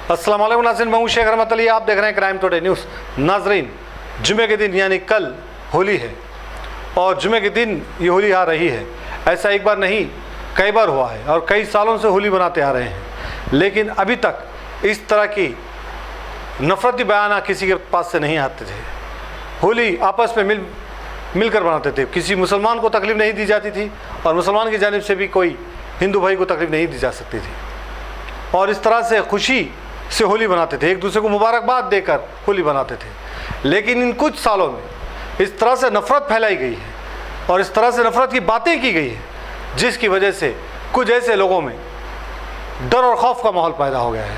अस्सलाम वालेकुम नाज़रीन, मैं हूं शेख रहमत अली। आप देख रहे हैं क्राइम टुडे न्यूज़। नाज़रीन, जुमे के दिन यानी कल होली है और जुमे के दिन ये होली आ रही है। ऐसा एक बार नहीं कई बार हुआ है और कई सालों से होली बनाते आ रहे हैं, लेकिन अभी तक इस तरह की नफरती बयान किसी के पास से नहीं आते थे। होली आपस में मिलकर बनाते थे, किसी मुसलमान को तकलीफ़ नहीं दी जाती थी और मुसलमान की जानिब से भी कोई हिंदू भाई को तकलीफ़ नहीं दी जा सकती थी। और इस तरह से खुशी से होली बनाते थे, एक दूसरे को मुबारकबाद देकर होली बनाते थे। लेकिन इन कुछ सालों में इस तरह से नफ़रत फैलाई गई है और इस तरह से नफ़रत की बातें की गई है, जिसकी वजह से कुछ ऐसे लोगों में डर और खौफ का माहौल पैदा हो गया है।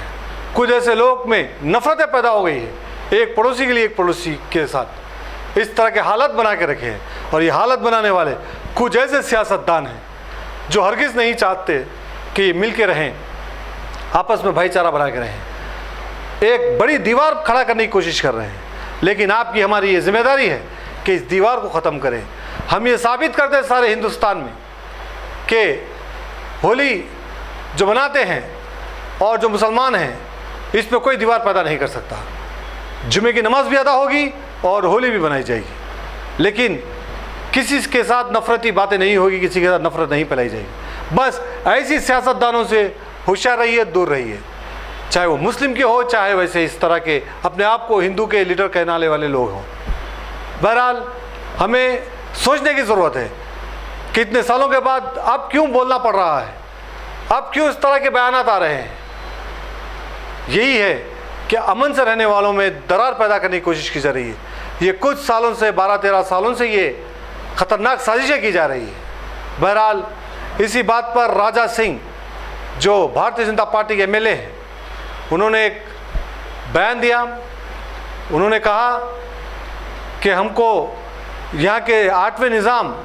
कुछ ऐसे लोग में नफ़रतें पैदा हो गई है, एक पड़ोसी के लिए एक पड़ोसी के साथ इस तरह के हालत बना के रखे हैं। और ये हालत बनाने वाले कुछ ऐसे सियासतदान हैं जो हरगिज़ नहीं चाहते कि मिल के रहें, आपस में भाईचारा बना के रहें, एक बड़ी दीवार खड़ा करने की कोशिश कर रहे हैं। लेकिन आपकी हमारी ये जिम्मेदारी है कि इस दीवार को ख़त्म करें। हम ये साबित कर दें सारे हिंदुस्तान में कि होली जो मनाते हैं और जो मुसलमान हैं, इस पर कोई दीवार पैदा नहीं कर सकता। जुमे की नमाज भी अदा होगी और होली भी मनाई जाएगी, लेकिन किसी के साथ नफरती बातें नहीं होगी, किसी के साथ नफरत नहीं फैलाई जाएगी। बस ऐसी सियासतदानों से होशियार रहिए, दूर रहिए, चाहे वो मुस्लिम के हो, चाहे वैसे इस तरह के अपने आप को हिंदू के लीडर कहने वाले लोग हों। बहरहाल हमें सोचने की ज़रूरत है कि इतने सालों के बाद अब क्यों बोलना पड़ रहा है, अब क्यों इस तरह के बयानात आ रहे हैं। यही है कि अमन से रहने वालों में दरार पैदा करने की कोशिश की जा रही है। ये कुछ सालों से 12-13 सालों से ये ख़तरनाक साजिशें की जा रही है। बहरहाल इसी बात पर राजा सिंह जो भारतीय जनता पार्टी के एमएलए हैं, उन्होंने एक बयान दिया। उन्होंने कहा कि हमको यहाँ के 8वें निज़ाम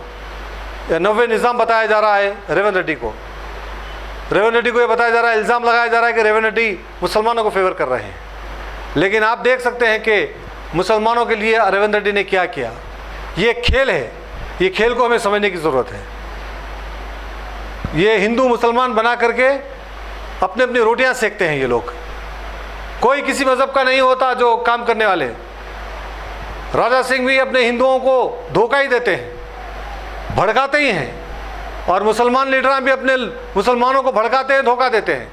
या 9वें निज़ाम बताया जा रहा है रेवंत रेड्डी को। रेवंत रेड्डी को ये बताया जा रहा है, इल्ज़ाम लगाया जा रहा है कि रेवंत रेड्डी मुसलमानों को फेवर कर रहे हैं। लेकिन आप देख सकते हैं कि मुसलमानों के लिए रेवंत रेड्डी ने क्या किया। ये खेल है, ये खेल को हमें समझने की ज़रूरत है। ये हिंदू मुसलमान बना करके अपने अपनी रोटियां सेकते हैं ये लोग। कोई किसी मज़हब का नहीं होता जो काम करने वाले। राजा सिंह भी अपने हिंदुओं को धोखा ही देते हैं, भड़काते ही हैं, और मुसलमान लीडर भी अपने मुसलमानों को भड़काते हैं, धोखा देते हैं।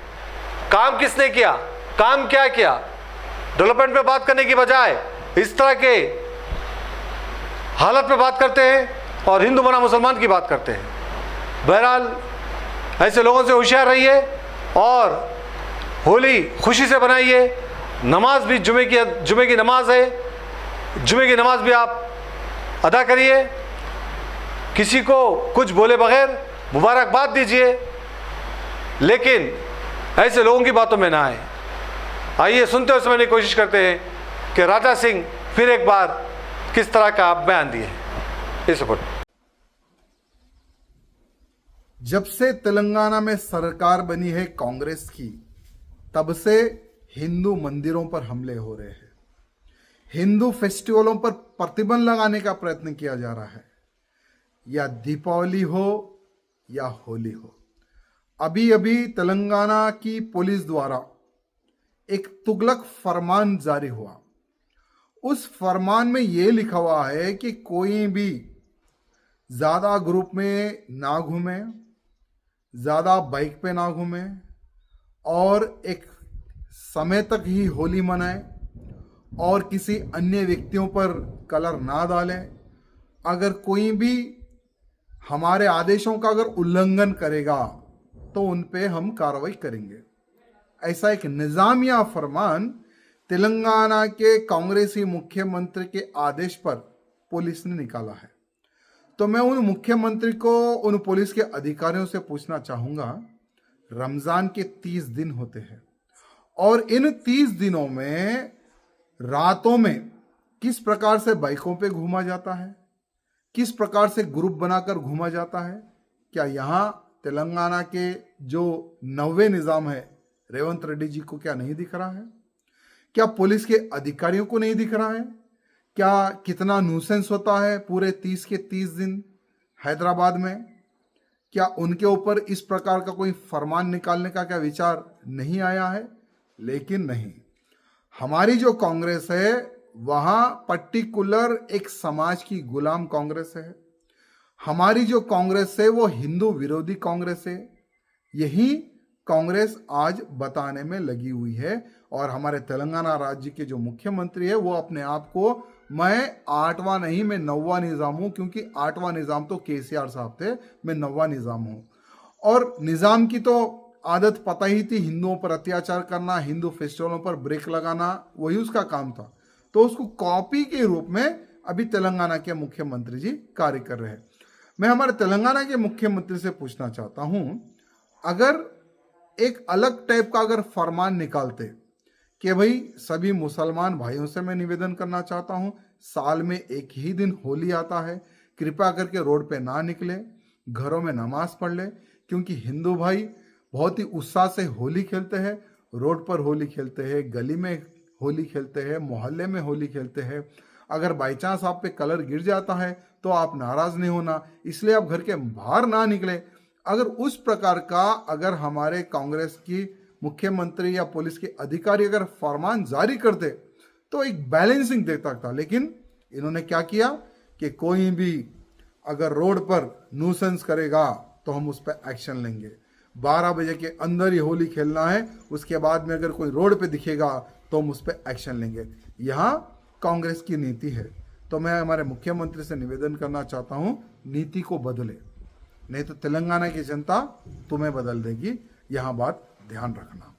काम किसने किया, काम क्या किया? डेवलपमेंट पे बात करने की बजाय इस तरह के हालत पे बात करते हैं और हिंदू बना मुसलमान की बात करते हैं। बहरहाल ऐसे लोगों से होशियार रहिए और होली खुशी से बनाइए। नमाज भी जुमे की नमाज है, जुमे की नमाज भी आप अदा करिए। किसी को कुछ बोले बगैर मुबारकबाद दीजिए, लेकिन ऐसे लोगों की बातों में ना आए। आइए सुनते हुए समझने की कोशिश करते हैं कि राजा सिंह फिर एक बार किस तरह का बयान दिए। इस रिपोर्ट। जब से तेलंगाना में सरकार बनी है कांग्रेस की, तब से हिंदू मंदिरों पर हमले हो रहे हैं, हिंदू फेस्टिवलों पर प्रतिबंध लगाने का प्रयत्न किया जा रहा है, या दीपावली हो या होली हो। अभी अभी तेलंगाना की पुलिस द्वारा एक तुगलक फरमान जारी हुआ। उस फरमान में यह लिखा हुआ है कि कोई भी ज़्यादा ग्रुप में ना घूमे, ज़्यादा बाइक पे ना घूमे और एक समय तक ही होली मनाए और किसी अन्य व्यक्तियों पर कलर ना डालें। अगर कोई भी हमारे आदेशों का अगर उल्लंघन करेगा तो उन पे हम कार्रवाई करेंगे। ऐसा एक निज़ामिया फरमान तेलंगाना के कांग्रेसी मुख्यमंत्री के आदेश पर पुलिस ने निकाला है। तो मैं उन मुख्यमंत्री को, उन पुलिस के अधिकारियों से पूछना चाहूँगा, रमज़ान के 30 दिन होते हैं और इन 30 दिनों में रातों में किस प्रकार से बाइकों पे घूमा जाता है, किस प्रकार से ग्रुप बनाकर घूमा जाता है? क्या यहाँ तेलंगाना के जो 9वें निज़ाम है रेवंत रेड्डी जी को क्या नहीं दिख रहा है? क्या पुलिस के अधिकारियों को नहीं दिख रहा है? क्या कितना न्यूसेंस होता है पूरे 30 के 30 दिन हैदराबाद में? क्या उनके ऊपर इस प्रकार का कोई फरमान निकालने का क्या विचार नहीं आया है? लेकिन नहीं, हमारी जो कांग्रेस है वहां पर्टिकुलर एक समाज की गुलाम कांग्रेस है। हमारी जो कांग्रेस है वो हिंदू विरोधी कांग्रेस है। यही कांग्रेस आज बताने में लगी हुई है। और हमारे तेलंगाना राज्य के जो मुख्यमंत्री है वो अपने आप को, मैं 8वां नहीं मैं 9वां निजाम हूं, क्योंकि 8वां निजाम तो केसीआर साहब थे, मैं 9वां निजाम हूं। और निजाम की तो आदत पता ही थी, हिंदुओं पर अत्याचार करना, हिंदू फेस्टिवलों पर ब्रेक लगाना, वही उसका काम था। तो उसको कॉपी के रूप में अभी तेलंगाना के मुख्यमंत्री जी कार्य कर रहे हैं। मैं हमारे तेलंगाना के मुख्यमंत्री से पूछना चाहता हूं, अगर एक अलग टाइप का अगर फरमान निकालते कि भाई सभी मुसलमान भाइयों से मैं निवेदन करना चाहता हूं, साल में एक ही दिन होली आता है, कृपया करके रोड पे ना निकले, घरों में नमाज पढ़ ले, क्योंकि हिंदू भाई बहुत ही उत्साह से होली खेलते हैं, रोड पर होली खेलते हैं, गली में होली खेलते हैं, मोहल्ले में होली खेलते हैं। अगर बाई चांस आप पे कलर गिर जाता है तो आप नाराज नहीं होना, इसलिए आप घर के बाहर ना निकले। अगर उस प्रकार का अगर हमारे कांग्रेस की मुख्यमंत्री या पुलिस के अधिकारी अगर फरमान जारी करते तो एक बैलेंसिंग देता था। लेकिन इन्होंने क्या किया कि कोई भी अगर रोड पर न्यूसेंस करेगा तो हम उस पर एक्शन लेंगे, 12 बजे के अंदर ही होली खेलना है, उसके बाद में अगर कोई रोड पे दिखेगा तो हम उस पर एक्शन लेंगे। यहाँ कांग्रेस की नीति है। तो मैं हमारे मुख्यमंत्री से निवेदन करना चाहता हूँ, नीति को बदले, नहीं तो तेलंगाना की जनता तुम्हें बदल देगी। यहाँ बात ध्यान रखना।